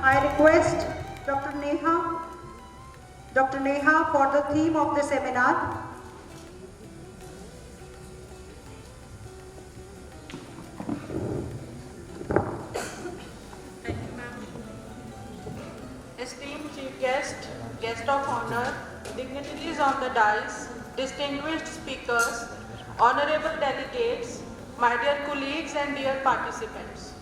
I request Dr. Neha for the theme of the seminar. Thank you, ma'am. Esteemed Chief Guest, Guest of Honor, dignitaries on the dais, distinguished speakers, honorable delegates, my dear colleagues and dear participants.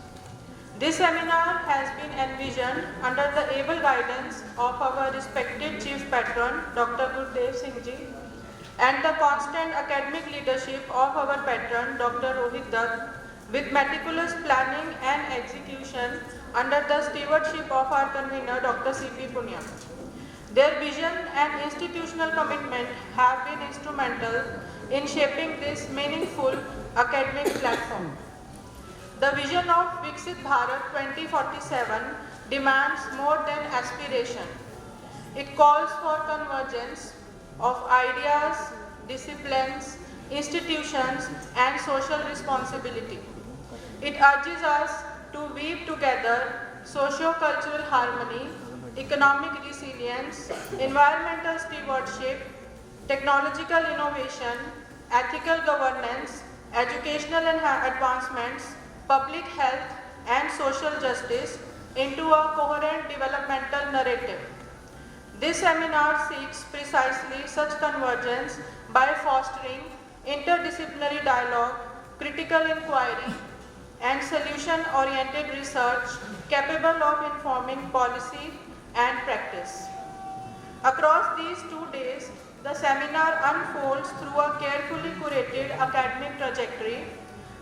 This seminar has been envisioned under the able guidance of our respected Chief Patron, Dr. Gurdev Singh Ji, and the constant academic leadership of our patron, Dr. Rohit Dutt, with meticulous planning and execution under the stewardship of our convener, Dr. C.P. Punyam. Their vision and institutional commitment have been instrumental in shaping this meaningful academic platform. The vision of Icssr Bharat 2047 demands more than aspiration. It calls for convergence of ideas, disciplines, institutions, and social responsibility. It urges us to weave together socio-cultural harmony, economic resilience, environmental stewardship, technological innovation, ethical governance, educational advancements, public health, and social justice into a coherent developmental narrative. This seminar seeks precisely such convergence by fostering interdisciplinary dialogue, critical inquiry, and solution-oriented research capable of informing policy and practice. Across these 2 days, the seminar unfolds through a carefully curated academic trajectory.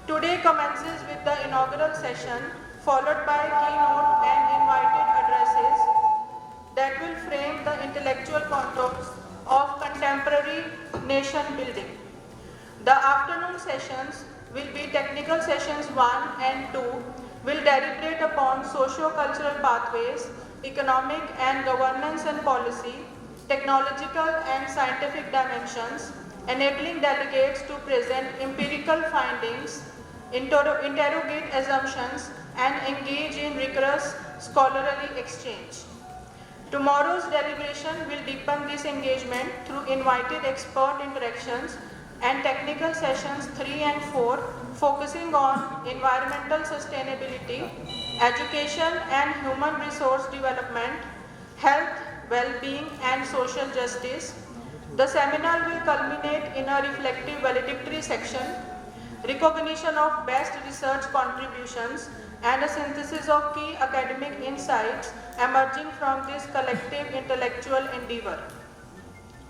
Today commences with the inaugural session, followed by keynote and invited addresses that will frame the intellectual contours of contemporary nation building. The afternoon sessions will be technical sessions 1 and 2, will deliberate upon socio-cultural pathways, economic and governance and policy, technological and scientific dimensions, enabling delegates to present empirical findings, interrogate assumptions, and engage in rigorous scholarly exchange. Tomorrow's deliberation will deepen this engagement through invited expert interactions and technical sessions 3 and 4, focusing on environmental sustainability, education and human resource development, health, well-being, and social justice. The seminar will culminate in a reflective valedictory section, recognition of best research contributions, and a synthesis of key academic insights emerging from this collective intellectual endeavor.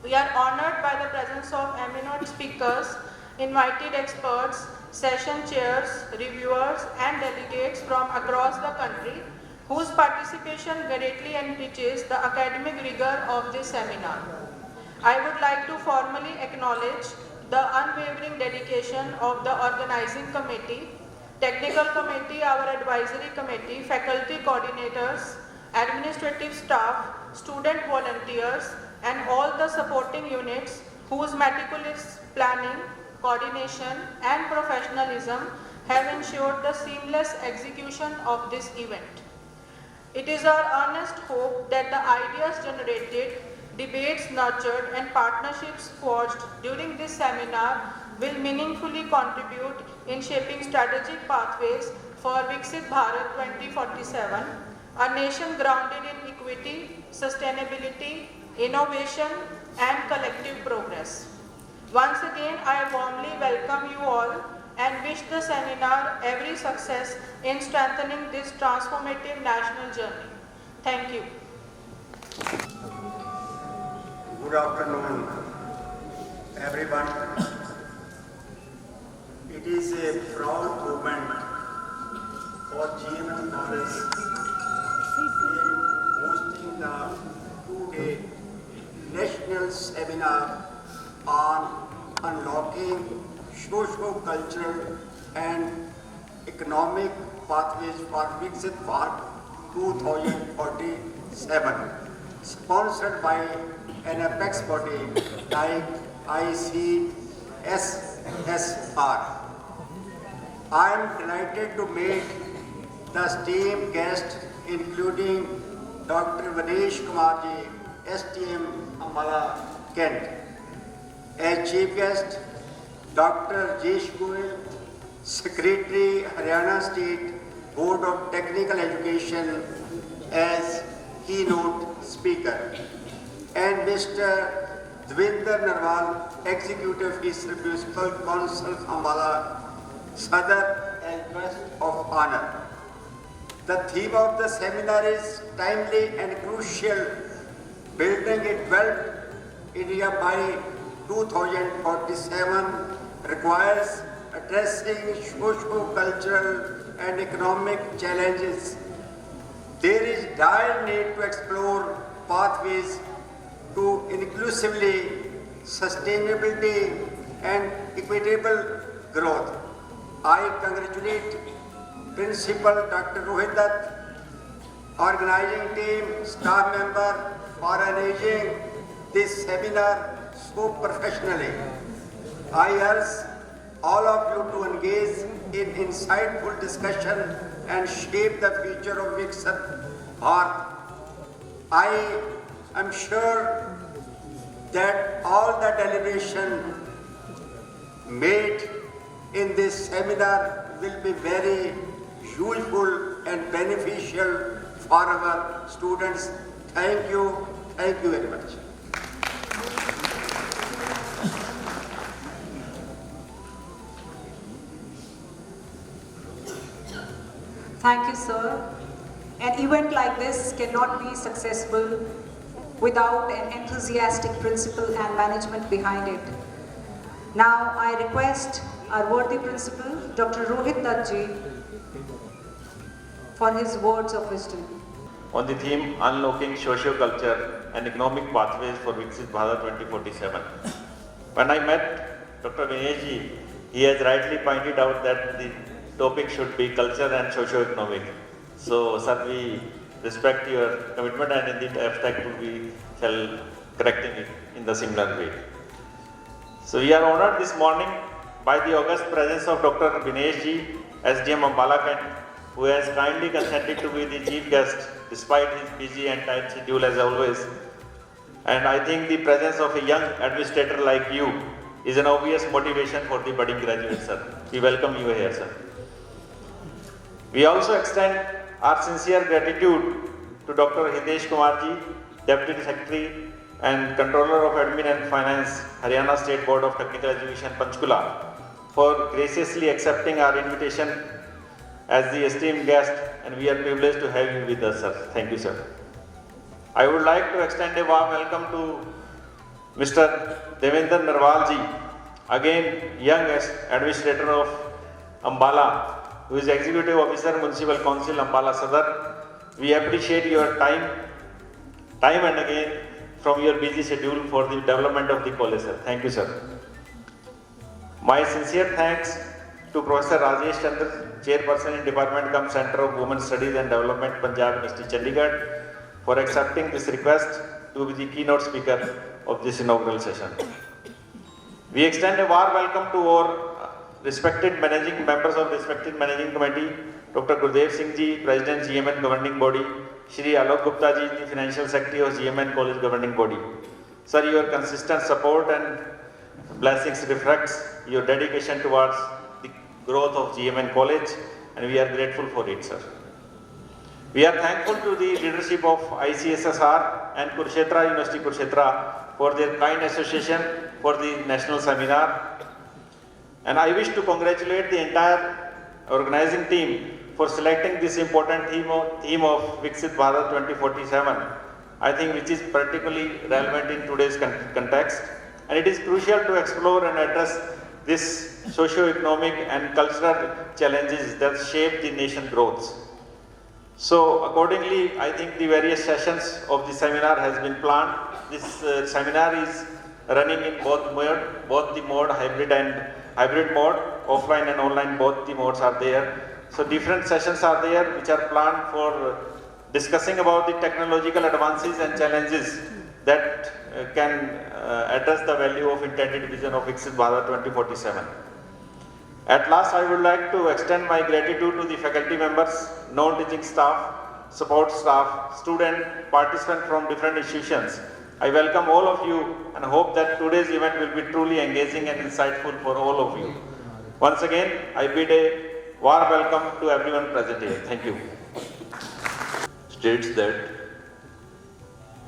We are honored by the presence of eminent speakers, invited experts, session chairs, reviewers, and delegates from across the country, whose participation greatly enriches the academic rigor of this seminar. I would like to formally acknowledge the unwavering dedication of the organizing committee, technical committee, our advisory committee, faculty coordinators, administrative staff, student volunteers, and all the supporting units whose meticulous planning, coordination, and professionalism have ensured the seamless execution of this event. It is our earnest hope that the ideas generated, debates nurtured, and partnerships forged during this seminar will meaningfully contribute in shaping strategic pathways for Icssr Bharat 2047, a nation grounded in equity, sustainability, innovation, and collective progress. Once again, I warmly welcome you all and wish the seminar every success in strengthening this transformative national journey. Thank you. Good afternoon, everyone. It is a proud moment for GMM College in hosting the 2-day national seminar on unlocking socio-cultural and economic pathways for Icssr Bharat 2047, sponsored by an apex body like Icssr. I am delighted to make the esteemed guests, including Dr. Vanesh Kumarji, STM Ambala, Kent. As chief guest, Dr. Jesh Goel, Secretary, Haryana State Board of Technical Education, as keynote speaker, and Mr. Dvinder Narwal, Executive Icssr Principal Council Ambala, Sadar, as guest of honor. The theme of the seminar is timely and crucial, building a developed India by 2047 requires addressing socio-cultural and economic challenges. There is dire need to explore pathways to inclusively, sustainability and equitable growth. I congratulate Principal Dr. Rohit Dutt, organizing team, staff member for arranging this seminar so professionally. I urge all of you to engage in insightful discussion and shape the future of Icssr Bharat. I am sure that all the deliberation made in this seminar will be very useful and beneficial for our students. Thank you very much. Thank you, sir. An event like this cannot be successful without an enthusiastic principal and management behind it. Now, I request our worthy principal, Dr. Rohit Dutt ji, for his words of wisdom. On the theme Unlocking Socio-Culture and Economic Pathways for Viksit Bharat 2047. When I met Dr. Vinesh ji, he has rightly pointed out that the topic should be culture and socio-economic. So, sir, we respect your commitment, and in the abstract we shall correcting it in the similar way. So, we are honored this morning by the august presence of Dr. Vinesh ji, SDM Ambala Kent, who has kindly consented to be the chief guest despite his busy and tight schedule as always. And I think the presence of a young administrator like you is an obvious motivation for the budding graduates, sir. We welcome you here, sir. We also extend our sincere gratitude to Dr. Hitesh Kumarji, Deputy Secretary and Controller of Admin and Finance, Haryana State Board of Technical Education, Panchkula, for graciously accepting our invitation as the esteemed guest, and we are privileged to have you with us, sir. Thank you, sir. I would like to extend a warm welcome to Mr. Dvinder Narwal ji, again young administrator of Ambala, who is Executive Officer, Municipal Council, Ambala Sadar. We appreciate your time and again from your busy schedule for the development of the college, sir. Thank you, sir. My sincere thanks to Professor Rajesh Chandra, Chairperson in Department cum Center of Women Studies and Development, Punjab University, Chandigarh, for accepting this request to be the keynote speaker of this inaugural session. We extend a warm welcome to our respected members of respected managing committee, Dr. Gurdev Singh ji, President GMN Governing Body, Shri Alok Gupta ji, the Financial Secretary of GMN College Governing Body. Sir, your consistent support and blessings reflects your dedication towards the growth of GMN College, and we are grateful for it, sir. We are thankful to the leadership of Icssr and Kurukshetra University Kurukshetra for their kind association for the national seminar. And I wish to congratulate the entire organizing team for selecting this important theme of Viksit Bharat 2047, I think, which is particularly relevant in today's context. And it is crucial to explore and address this socio-economic and cultural challenges that shape the nation growth. So accordingly, I think the various sessions of the seminar has been planned. This seminar is running in both the mode, hybrid mode, offline and online, both the modes are there. So different sessions are there which are planned for discussing about the technological advances and challenges that can address the value of intended vision of Viksit Bharat 2047. At last, I would like to extend my gratitude to the faculty members, non-teaching staff, support staff, student, participants from different institutions. I welcome all of you and hope that today's event will be truly engaging and insightful for all of you. Once again, I bid a warm welcome to everyone present here. Thank you. States that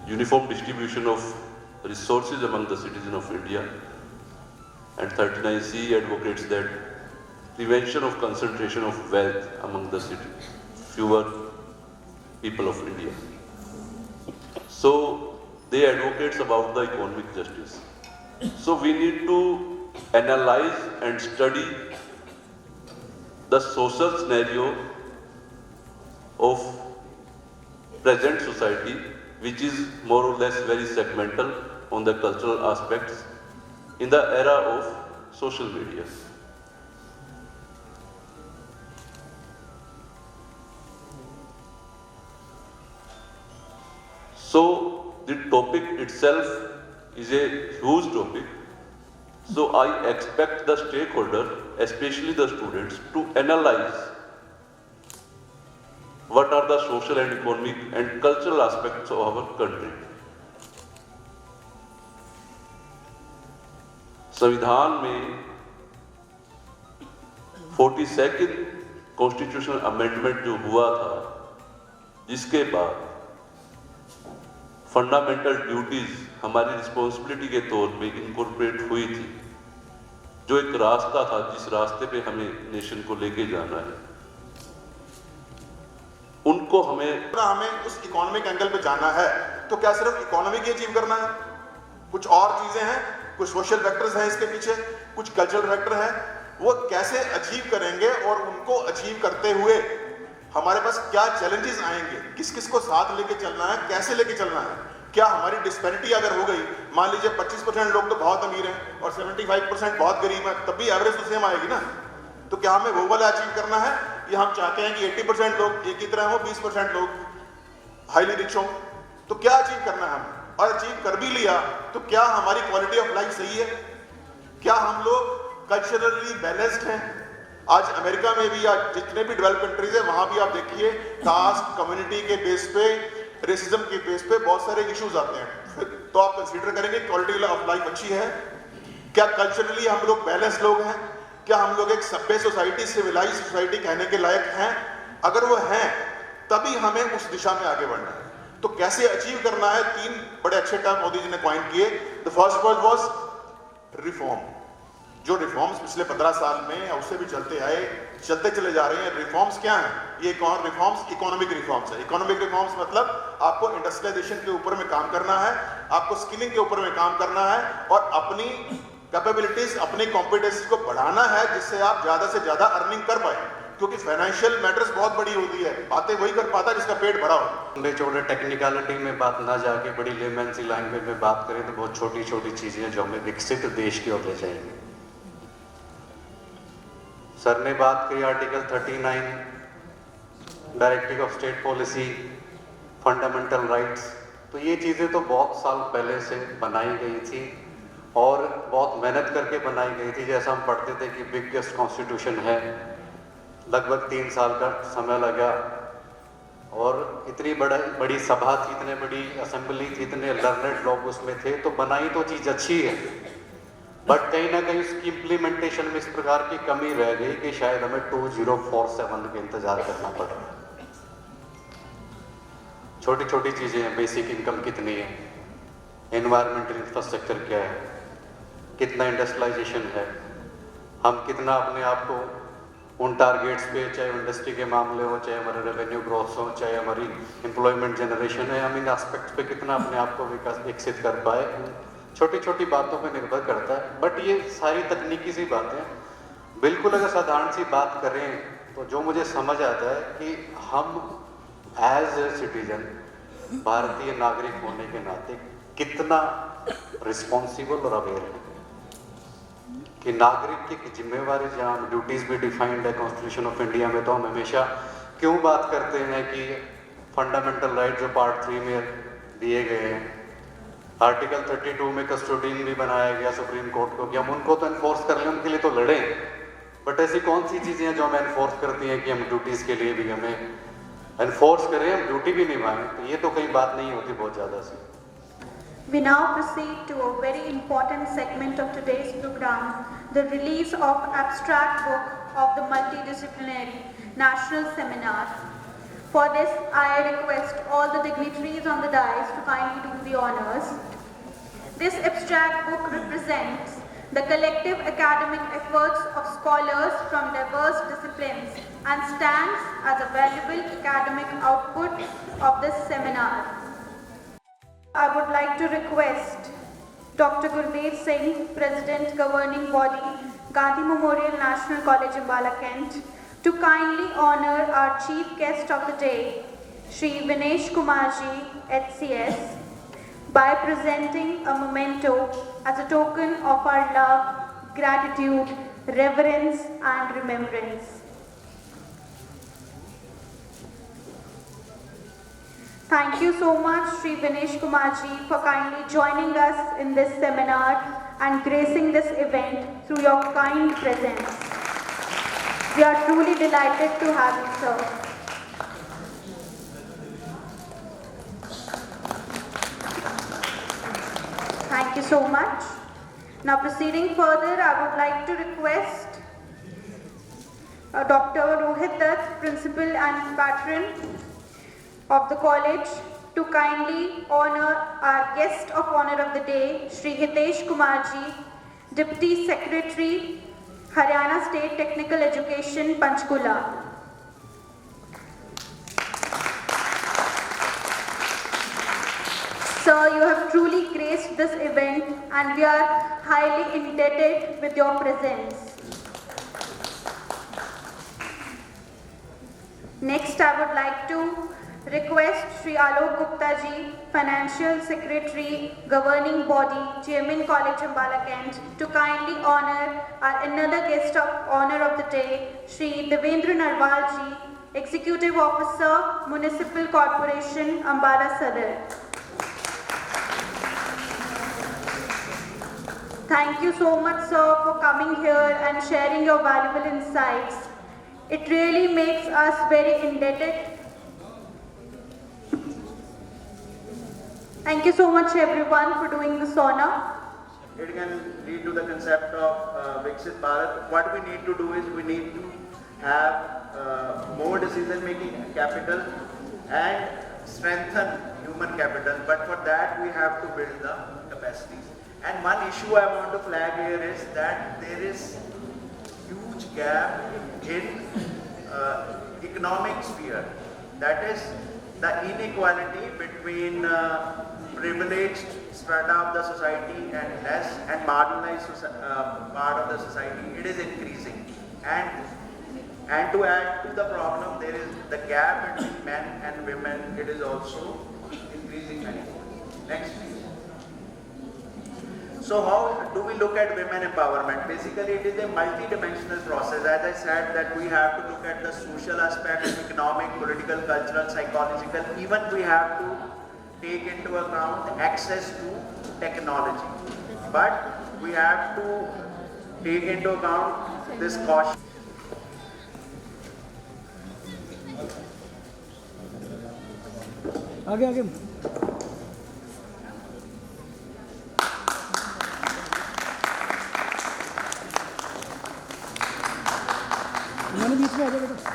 uniform distribution of resources among the citizens of India, and 39C advocates that prevention of concentration of wealth among the fewer people of India. So they advocates about the economic justice. So we need to analyze and study the social scenario of present society, which is more or less very segmental on the cultural aspects in the era of social media. So the topic itself is a huge topic. So I expect the stakeholder, especially the students, to analyze what are the social and economic and cultural aspects of our country. संविधान में 42nd constitutional amendment जो हुआ था, जिसके बाद fundamental duties हमारी responsibility के तौर पे इनकॉर्पोरेट हुई थी, जो एक रास्ता था जिस रास्ते पे हमें नेशन को लेके जाना है, उनको हमें उस इकोनॉमिक एंगल पे जाना है। तो क्या सिर्फ इकोनॉमिक ही अचीव करना है? कुछ और चीजें हैं, कुछ सोशल फैक्टर्स हैं इसके पीछे, कुछ कल्चरल फैक्टर हैं। वो कैसे अचीव करेंगे और उनको अचीव करते हुए हमारे पास क्या चैलेंजेस आएंगे, किस किस को साथ लेके चलना है, कैसे लेके चलना है। क्या हमारी डिस्पैरिटी अगर हो गई, मान लीजिए 25% लोग तो बहुत अमीर हैं और 75% बहुत गरीब हैं, तब भी एवरेज तो सेम आएगी ना। तो क्या हमें वो वाला अचीव करना है, या हम चाहते हैं कि 80% लोग एक ही तरह हो, 20% लोग हाईली रिच हो? तो क्या अचीव करना है हमें? और अचीव कर भी लिया तो क्या हमारी क्वालिटी ऑफ लाइफ सही है? क्या हम लोग कल्चरली बैलेंस्ड हैं? आज अमेरिका में भी, आज जितने भी डेवलप कंट्रीज है वहां भी आप देखिए, कास्ट कम्युनिटी के बेस पे, रेसिज्म के बेस पे बहुत सारे इश्यूज आते हैं। तो आप कंसीडर करेंगे क्वालिटी ऑफ लाइफ अच्छी है? क्या कल्चरली हम लोग बैलेंस लोग हैं? क्या हम लोग एक सभ्य सोसाइटी, सिविलाइज सोसाइटी कहने के लायक हैं? अगर वो हैं तभी हमें उस दिशा में आगे बढ़ना है। तो कैसे अचीव करना है? 3 बड़े अच्छे टर्म मोदी जी ने पॉइंट किए। The first word was reform. जो रिफॉर्म्स पिछले 15 साल में या उससे भी चलते आए, चलते चले जा रहे हैं। रिफॉर्म्स क्या हैं? ये रिफॉर्म्स इकोनॉमिक रिफॉर्म्स है। इकोनॉमिक रिफॉर्म्स मतलब आपको इंडस्ट्रियलाइजेशन के ऊपर में काम करना है, आपको स्किलिंग के ऊपर में काम करना है और अपनी कैपेबिलिटीज, अपनी कॉम्पिटेंसी को बढ़ाना है, जिससे आप ज्यादा से ज्यादा अर्निंग कर पाए। क्योंकि फाइनेंशियल मैटर्स बहुत बड़ी होती है, बातें वही कर पाता है जिसका पेट भरा हो। छोटे छोटे टेक्निकलिटी में बात ना जाके बड़ी लेमन सी लैंग्वेज में बात करें तो बहुत छोटी छोटी चीजें हैं जो हमें विकसित देश की ओर ले जाएंगे। सर ने बात करी article 39 directive of state policy, fundamental rights. तो ये चीज़ें तो बहुत साल पहले से बनाई गई थी और बहुत मेहनत करके बनाई गई थी। जैसा हम पढ़ते थे कि बिगेस्ट कॉन्स्टिट्यूशन है, लगभग 3 साल का समय लगा और इतनी बड़ी सभा थी, इतने बड़ी असेंबली थी, इतने लर्नेड लोग उसमें थे। तो बनाई तो चीज़ अच्छी है, बट कहीं ना कहीं उसकी इम्प्लीमेंटेशन में इस प्रकार की कमी रह गई कि शायद हमें 2047 का इंतजार करना पड़ रहा है। छोटी छोटी चीज़ें हैं, बेसिक इनकम कितनी है, एनवायरमेंटल इंफ्रास्ट्रक्चर क्या है, कितना इंडस्ट्रियलाइजेशन है, हम कितना अपने आप को उन टारगेट्स पे, चाहे इंडस्ट्री के मामले हो, चाहे हमारे रेवेन्यू ग्रोथ हो, चाहे हमारी एम्प्लॉयमेंट जनरेशन है, हम इन एस्पेक्ट्स पे कितना अपने आप को विकसित कर पाए, छोटी छोटी बातों पे निर्भर करता है। बट ये सारी तकनीकी सी बातें बिल्कुल अगर साधारण सी बात करें तो जो मुझे समझ आता है कि हम एज ए सिटीजन, भारतीय नागरिक होने के नाते कितना रिस्पॉन्सिबल और अवेयर है कि नागरिक की जिम्मेवारी, जहाँ ड्यूटीज़ भी डिफाइंड है कॉन्स्टिट्यूशन ऑफ इंडिया में, तो हम हमेशा क्यों बात करते हैं कि फंडामेंटल राइट जो पार्ट 3 में दिए गए हैं, आर्टिकल 32 में कस्टोडियन भी बनाया गया सुप्रीम कोर्ट को कि हम उनको तो इन्फोर्स कर लें, उनके लिए तो लड़ें। बट ऐसी कौन सी चीज़ें हैं जो हमें एनफोर्स करती हैं कि हम ड्यूटीज़ के लिए भी हमें एनफोर्स करें, हम ड्यूटी भी निभाएं, तो ये तो कहीं बात नहीं होती बहुत ज़्यादा सी। We now proceed to a very important segment of today's program, the release of abstract book of the multidisciplinary national seminar. For this, I request all the dignitaries on the dais to kindly do the honors. This abstract book represents the collective academic efforts of scholars from diverse disciplines and stands as a valuable academic output of this seminar. I would like to request Dr. Gurdev Singh, President Governing Body, Gandhi Memorial National College, Ambala, Kent, to kindly honor our chief guest of the day, Shri Vinesh Kumarji, HCS, by presenting a memento as a token of our love, gratitude, reverence and remembrance. Thank you so much, Shri Vinesh Kumarji, for kindly joining us in this seminar and gracing this event through your kind presence. We are truly delighted to have you, sir. Thank you so much. Now proceeding further, I would like to request Dr. Rohit Dutt, Principal and Patron of the college, to kindly honor our guest of honor of the day, Shri Hitesh Kumarji, Deputy Secretary, Haryana State Technical Education, Panchkula. Sir, you have truly graced this event and we are highly indebted with your presence. Next, I would like to request Shri Alok Gupta ji, Financial Secretary, Governing Body, Chairman College, Ambala, Kent, to kindly honor our another guest of honor of the day, Shri Devendra Narwal ji, Executive Officer, Municipal Corporation, Ambala, Sadar. Thank you so much, sir, for coming here and sharing your valuable insights. It really makes us very indebted. Thank you so much, everyone, for doing this honor. It can lead to the concept of Icssr Bharat. What we need to do is we need to have more decision-making capital and strengthen human capital. But for that, we have to build the capacities. And one issue I want to flag here is that there is huge gap in economic sphere. That is the inequality between privileged strata of the society and less and marginalized part of the society. It is increasing. And to add to the problem, there is the gap between men and women. It is also increasing. Next, please. So how do we look at women empowerment? Basically, it is a multi-dimensional process. As I said, that we have to look at the social aspect, economic, political, cultural, psychological. Even we have to take into account access to technology. But we have to take into account this caution. आगे मैंने बीच में आ जाएगा बेटा।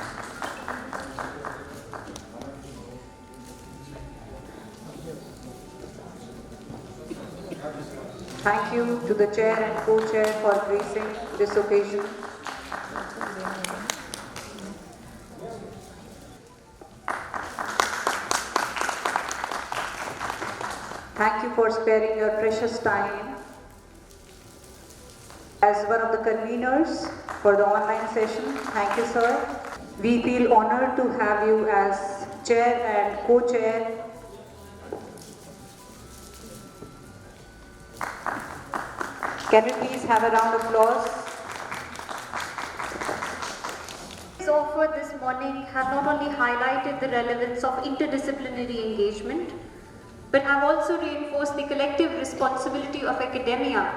Thank you to the chair and co-chair for gracing this occasion. Thank you for sparing your precious time. As one of the conveners for the online session, thank you, sir. We feel honored to have you as chair and co-chair. Can we please have a round of applause? Offered this morning have not only highlighted the relevance of interdisciplinary engagement, but have also reinforced the collective responsibility of academia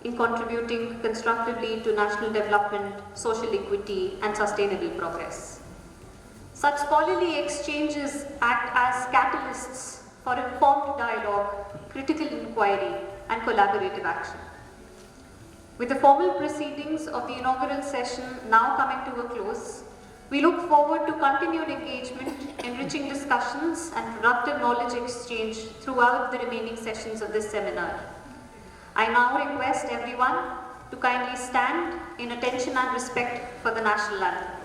in contributing constructively to national development, social equity, and sustainable progress. Such scholarly exchanges act as catalysts for informed dialogue, critical inquiry, and collaborative action. With the formal proceedings of the inaugural session now coming to a close, we look forward to continued engagement, enriching discussions, and productive knowledge exchange throughout the remaining sessions of this seminar. I now request everyone to kindly stand in attention and respect for the national anthem.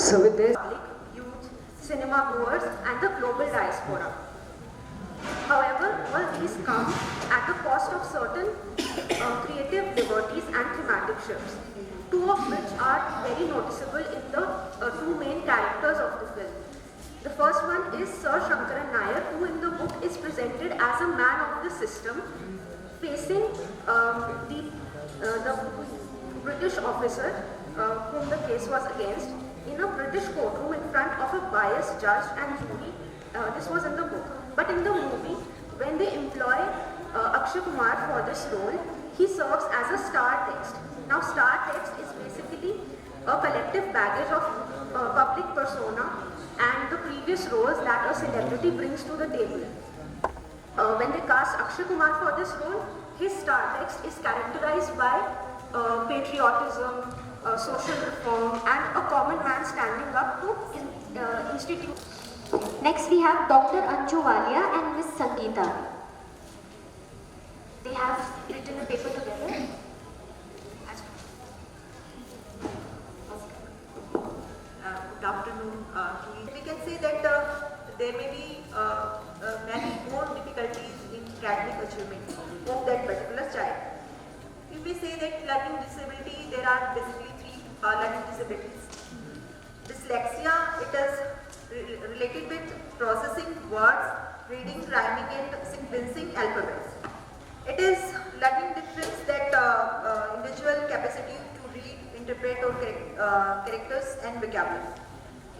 So with this, youth, cinema goers, and the global diaspora. However, all these come at the cost of certain creative liberties and thematic shifts, two of which are very noticeable in the two main characters of the film. The first one is Sir Shankaran Nair, who in the book is presented as a man of the system, facing the British officer whom the case was against, in a British courtroom in front of a biased judge and jury. This was in the book. But in the movie, when they employ Akshay Kumar for this role, he serves as a star text. Now, star text is basically a collective baggage of public persona and the previous roles that a celebrity brings to the table. When they cast Akshay Kumar for this role, his star text is characterized by patriotism, social reform, and a common man standing up to institute. Next we have Dr. Anju Walia and Miss Sangeeta. They have written a paper together. Good afternoon. We can say that there may be many more difficulties in academic achievement of that particular child. If we say that learning disability, there are basically three learning disabilities. Dyslexia, it is related with processing words, reading, rhyming, and sequencing alphabets. It is learning difference that individual capacity to read, interpret, or characters and vocabulary.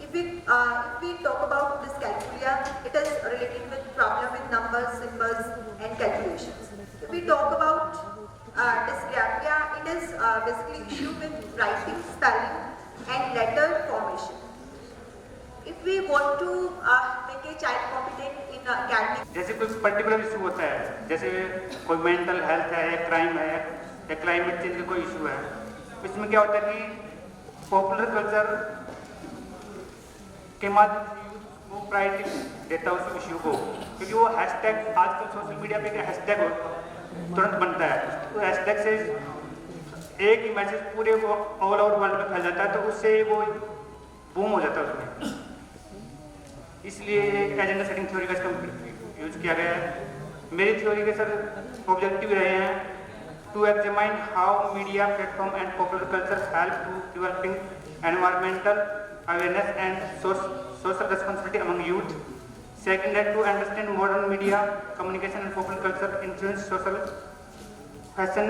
If we talk about dyscalculia, it is related with problem with numbers, symbols, and calculations. If we talk about dysgraphia, it is basically issue with writing, spelling, and letter formation. If we want to make a child competent in academic, जैसे कोई particular issue होता है, जैसे कोई mental health है, या crime है, या क्लाइमेट चेंज का कोई इशू है, इसमें क्या होता है कि पॉपुलर कल्चर के माध्यम से वो प्रायोरिटी देता है उस इशू को, क्योंकि वो हैशटैग आजकल सोशल मीडिया पे हैशटैग तुरंत बनता है, तो हैशटैग से एक ही मैसेज पूरे ऑल ओवर वर्ल्ड में फैल जाता है, तो उससे वो बूम हो जाता है उसमें। इसलिए एजेंडा सेटिंग थ्योरी का इसका यूज किया गया है। मेरी थ्योरी के सर ऑब्जेक्टिव रहे हैं to examine how media platform and popular culture help to developing environmental awareness and social responsibility among youth. Second है to understand modern media communication and popular culture influence social fashion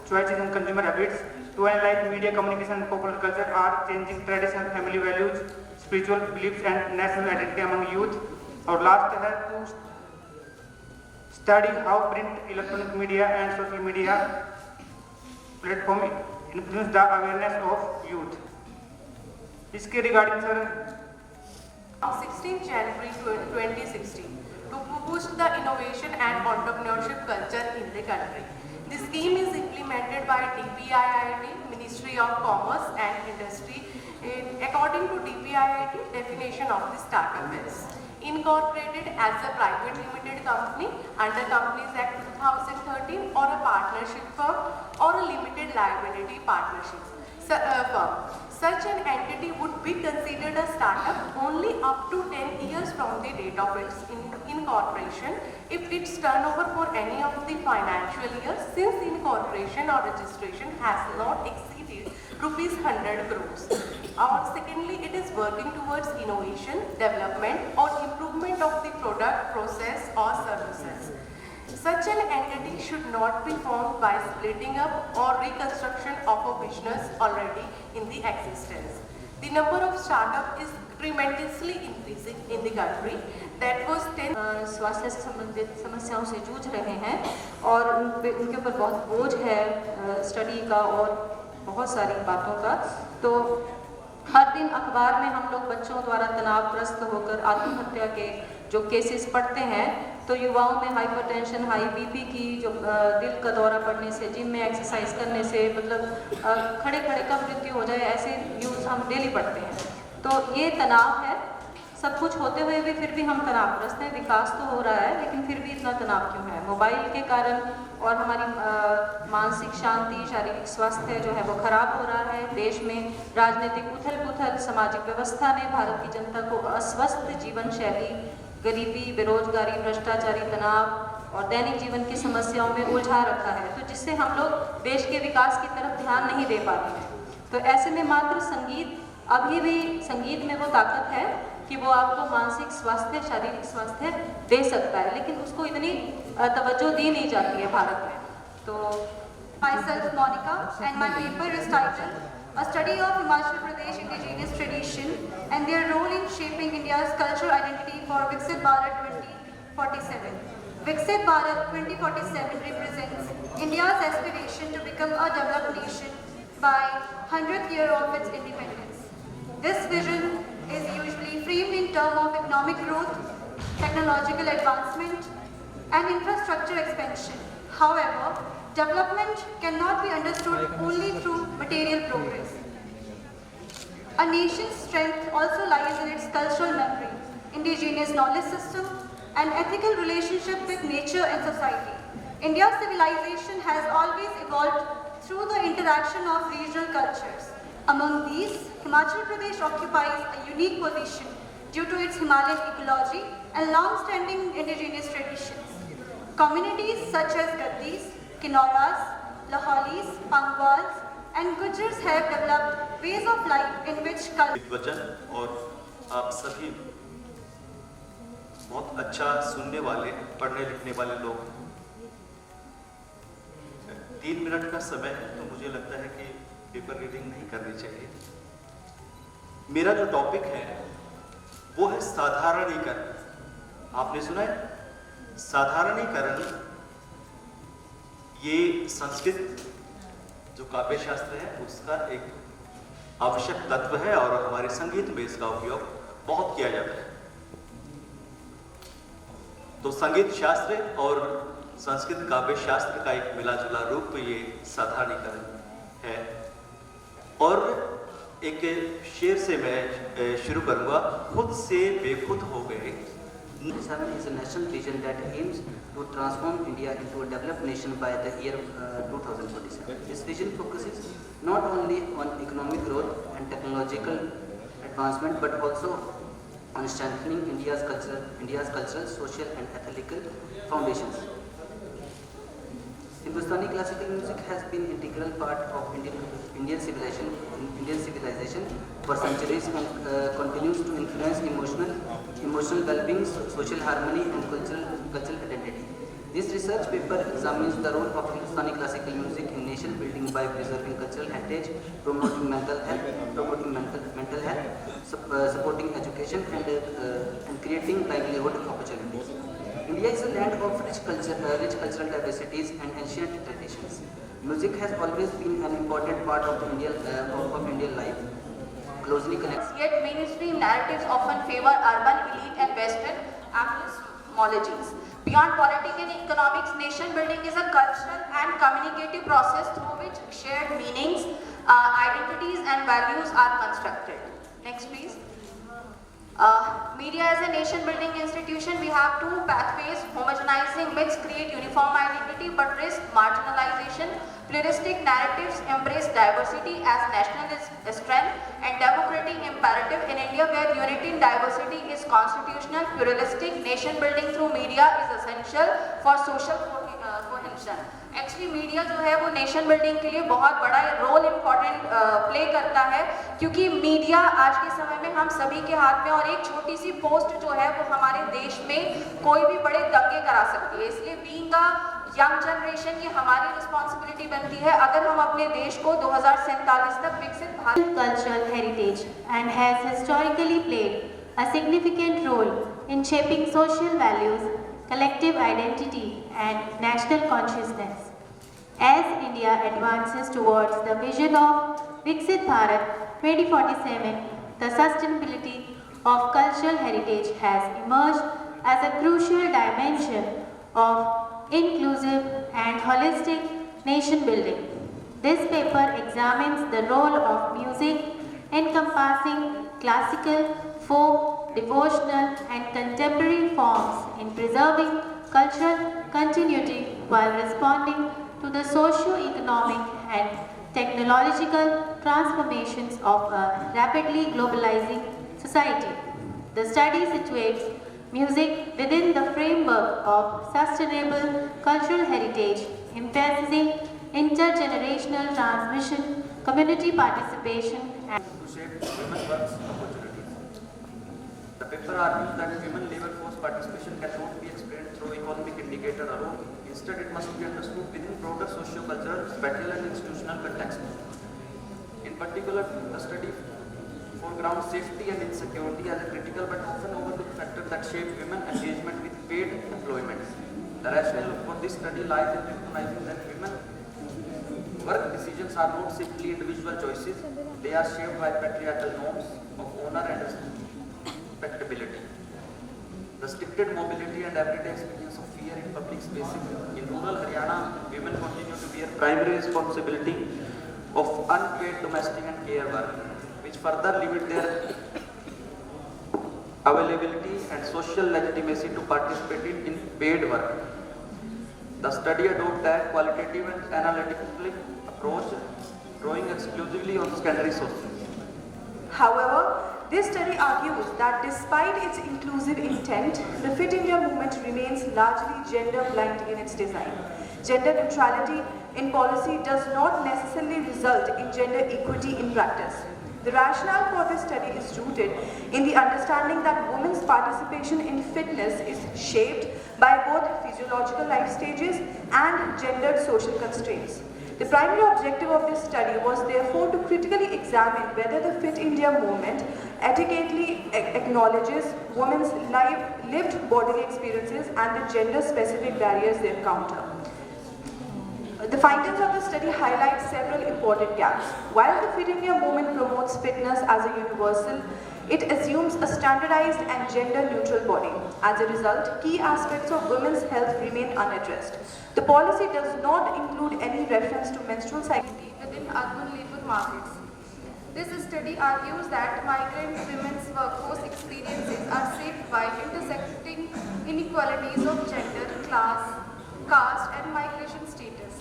choices and consumer habits. to analyze media, communication, and popular culture are changing traditional family values, spiritual beliefs, and national identity among youth. Our last है to study how print, electronic media, and social media platform influence the awareness of youth. इसके regarding sir 16 January 2016 to boost the innovation and entrepreneurship culture in the country. The scheme is implemented by DPIIT, Ministry of Commerce and Industry. According to DPIIT, definition of the startup is incorporated as a private limited company under Companies Act 2013 or a partnership firm or a limited liability partnership firm. Such an entity would be considered a startup only up to 10 years from the date of its incorporation if its turnover for any of the financial years since incorporation or registration has not exceeded rupees 100 crores. Or secondly, it is working towards innovation, development or improvement of the product, process or services. Such an entity should not be formed by splitting up or reconstruction of a business already in the existence. The number of startups is tremendously increasing in the country. That was 10. स्वास्थ्य से संबंधित समस्याओं से जूझ रहे हैं और उनके ऊपर बहुत बोझ है स्टडी का और बहुत सारी बातों का। तो हर दिन अखबार में हम लोग बच्चों द्वारा तनावग्रस्त होकर आत्महत्या के जो केसेस पढ़ते हैं, तो युवाओं में हाइपरटेंशन, हाई बीपी की जो दिल का दौरा पड़ने से, जिम में एक्सरसाइज करने से मतलब खड़े खड़े कब मृत्यु हो जाए ऐसे न्यूज़ हम डेली पढ़ते हैं। तो ये तनाव है, सब कुछ होते हुए भी फिर भी हम तनावग्रस्त हैं। विकास तो हो रहा है लेकिन फिर भी इतना तनाव क्यों है? मोबाइल के कारण और हमारी मानसिक शांति, शारीरिक स्वास्थ्य जो है वो खराब हो रहा है। देश में राजनीतिक उथल-पुथल, सामाजिक व्यवस्था ने भारत की जनता को अस्वस्थ जीवन शैली, गरीबी, बेरोजगारी, भ्रष्टाचारी, तनाव और दैनिक जीवन की समस्याओं में उलझा रखा है, तो जिससे हम लोग देश के विकास की तरफ ध्यान नहीं दे पाते हैं। तो ऐसे में मात्र संगीत, अभी भी संगीत में वो ताकत है कि वो आपको मानसिक स्वास्थ्य, शारीरिक स्वास्थ्य दे सकता है, लेकिन उसको इतनी तवज्जो दी नहीं जाती है भारत में। तो Myself Monica and my paper is titled A Study of Himachal Pradesh Indigenous Tradition and Their Role in Shaping India's Cultural Identity for Viksit Bharat 2047. Viksit Bharat 2047 represents India's aspiration to become a developed nation by 100th year of its independence. This vision is usually framed in terms of economic growth, technological advancement, and infrastructure expansion. However, development cannot be understood only through material progress. A nation's strength also lies in its cultural memory, indigenous knowledge system, and ethical relationship with nature and society. India's civilization has always evolved through the interaction of regional cultures. Among these, Himachal Pradesh occupies a unique position due to its Himalayan ecology and long-standing indigenous traditions. Communities such as Gaddis, Kinauras, Laholis, Pangwals, and Gujars have developed ways of life in which वचन और आप सभी बहुत अच्छा सुनने वाले, पढ़ने लिखने वाले लोग। 3 मिनट का समय है तो मुझे लगता है कि पेपर रीडिंग नहीं करनी चाहिए। मेरा जो टॉपिक है वो है साधारणीकरण। आपने सुना है साधारणीकरण? ये संस्कृत जो काव्य शास्त्र है उसका एक आवश्यक तत्व है और हमारे संगीत में इसका उपयोग बहुत किया जाता है। तो संगीत शास्त्र और संस्कृत काव्य शास्त्र का एक मिला जुला रूप ये साधारणीकरण है। और एक शेर से मैं शुरू करूंगा, खुद से बेखुद हो गए। 7 is a national vision that aims to transform India into a developed nation by the year 2047. This vision focuses not only on economic growth and technological advancement, but also on strengthening India's cultural, social, and ethical foundations. Hindustani classical music has been an integral part of Indian civilization for centuries and continues to influence emotional well-being, social harmony, and cultural identity. This research paper examines the role of Hindustani classical music in nation building by preserving cultural heritage, promoting mental health, supporting education and creating livelihood opportunities. India is a land of rich cultural diversities and ancient traditions. Music has always been an important part of Indian life, closely connected. Yet mainstream narratives often favor urban elite and Western epistemologies. Beyond politics and economics, nation building is a cultural and communicative process through which shared meanings, identities and values are constructed. Next please. Media as a nation building institution, we have two pathways. Homogenizing myths create uniform identity but risk marginalization. Pluralistic narratives embrace diversity as national strength and democratic imperative. In India, where unity in diversity is constitutional, pluralistic nation building through media is essential for social cohesion. Actually media जो है वो nation building के लिए बहुत बड़ा role important play करता है, क्योंकि मीडिया आज के समय में हम सभी के हाथ में, और एक छोटी सी पोस्ट जो है वो हमारे देश में कोई भी बड़े दंगे करा सकती है। इसलिए बीइंग अ यंग जनरेशन ये हमारी रिस्पॉन्सिबिलिटी बनती है अगर हम अपने देश को 2047 तक विकसित Bharat cultural heritage and has historically played a significant role in shaping social values, collective identity and national consciousness. As India advances towards the vision of Viksit Bharat 2047, the sustainability of cultural heritage has emerged as a crucial dimension of inclusive and holistic nation building. This paper examines the role of music encompassing classical, folk, devotional and contemporary forms in preserving cultural continuity while responding to the socio-economic and technological transformations of a rapidly globalizing society. The study situates music within the framework of sustainable cultural heritage, emphasizing intergenerational transmission, community participation and to shape women's work opportunities. The paper argues that women labor force participation cannot be explained through economic indicator alone. Instead, it must be understood within broader socio-cultural, spatial and institutional context. In particular, the study foregrounds safety and insecurity as a critical but often overlooked factor that shape women engagement with paid employment. The rationale for this study lies in recognizing that women work decisions are not simply individual choices, they are shaped by patriarchal norms of honor and respectability. Restricted mobility and everyday experience of fear in public spaces. In rural Haryana, women continue to bear primary responsibility of unpaid domestic and care work, which further limit their availability and social legitimacy to participate in paid work. The study adopts a qualitative and analytical approach, drawing exclusively on secondary sources. However, this study argues that despite its inclusive intent, the Fit India movement remains largely gender-blind in its design. Gender neutrality in policy does not necessarily result in gender equity in practice. The rationale for this study is rooted in the understanding that women's participation in fitness is shaped by both physiological life stages and gendered social constraints. The primary objective of this study was therefore to critically examine whether the Fit India movement adequately acknowledges women's lived bodily experiences and the gender-specific barriers they encounter. The findings of the study highlight several important gaps. While the Fit India movement promotes fitness as a universal, it assumes a standardized and gender-neutral body. As a result, key aspects of women's health remain unaddressed. The policy does not include any reference to menstrual cycle within urban labor markets. This study argues that migrant women's workforce experiences are shaped by intersecting inequalities of gender, class, caste and migration status.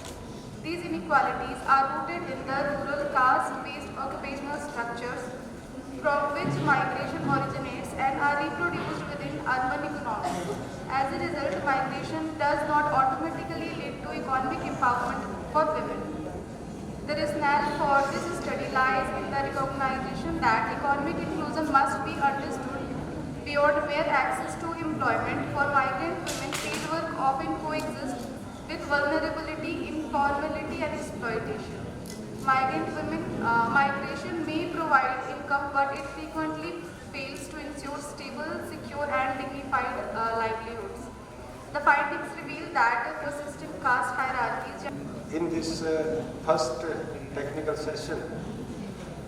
These inequalities are rooted in the rural caste-based occupational structures from which migration originates and are reproduced within urban economies. As a result, migration does not automatically lead to economic empowerment for women. The rationale for this study lies in the recognition that economic inclusion must be understood beyond mere access to employment. For migrant women, field work often coexist with vulnerability, informality and exploitation. Migrant women, migration may provide income, but it frequently fails to ensure stable, secure and dignified livelihoods. The findings reveal that persistent caste hierarchies. In this first technical session,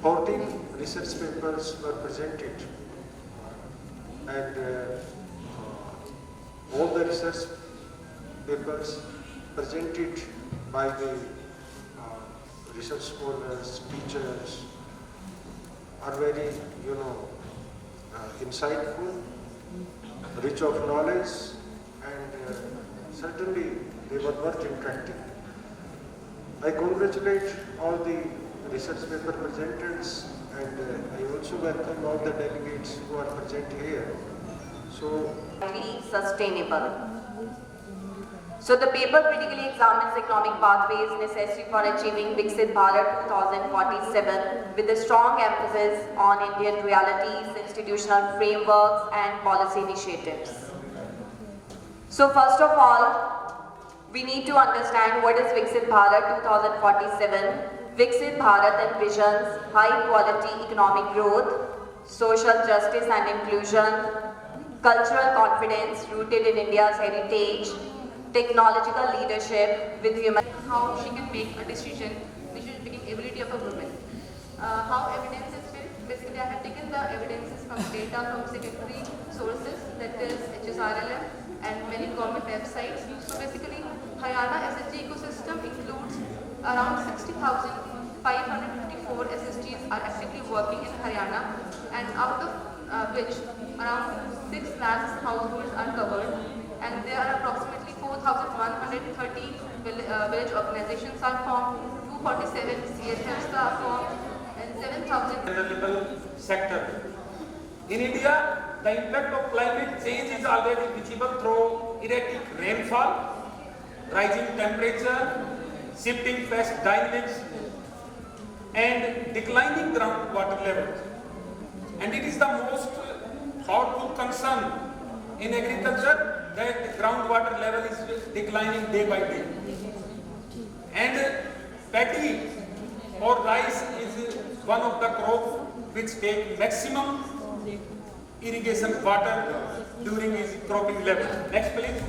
14 research papers were presented, and all the research papers presented by the research scholars, teachers are very, insightful, rich of knowledge, and certainly they were worth interacting. I congratulate all the research paper presenters, and I also welcome all the delegates who are present here. So, sustainable. So the paper critically examines economic pathways necessary for achieving Viksit Bharat 2047 with a strong emphasis on Indian realities, institutional frameworks and policy initiatives. So first of all, we need to understand what is Viksit Bharat 2047. Viksit Bharat envisions high quality economic growth, social justice and inclusion, cultural confidence rooted in India's heritage, technological leadership with human. How she can make a decision making ability of a woman. How evidence is built. Basically, I have taken the evidences from data from secondary sources, that is Icssr and many government websites. So basically, Haryana SSG ecosystem includes around 60,554 SSGs are actively working in Haryana, and out of which around 6 lakhs households are covered, and there are approximately 4,130 village organizations are formed, 247 CSFs are formed, and 7,000 vulnerable sector. In India, the impact of climate change is already visible through erratic rainfall, rising temperature, shifting pest dynamics, and declining groundwater levels. And it is the most powerful concern in agriculture that the groundwater level is declining day by day. And paddy or rice is one of the crops which take maximum irrigation water during its cropping level. Next please.